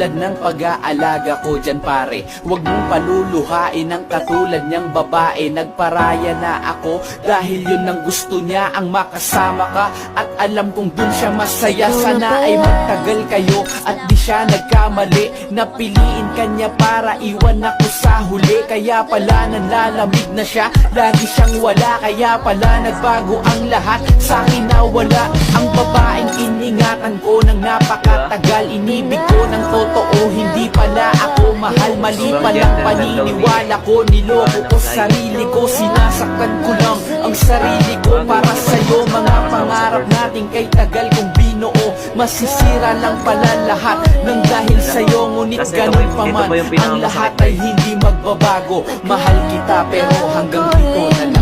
katulad ng pag-aalaga ko dyan pare. Huwag mong paluluhain ang katulad niyang babae. Nagparaya na ako dahil yun ang gusto niya, ang makasama ka. At alam kong dun siya masaya. Sana ay magtagal kayo at di siya nagkamali. Napiliin kanya para iwan ako sa huli. Kaya pala nanlalamig na siya, lagi siyang wala. Kaya pala nagbago ang lahat, sa akin nawala ang babaeng iningatan ko ng napakatagal. Inibig ko ng totoo, hindi pala ako mahal. Mali palang paniniwala ko, niloko ko sarili ko. Sinasaktan ko lang ang sarili ko para sa'yo. Mga pangarap natin kay tagal kong binuo, masisira lang pala lahat ng dahil sa'yo. Ngunit ganun pa man, ang lahat ay hindi magbabago. Mahal kita pero hanggang dito na lang.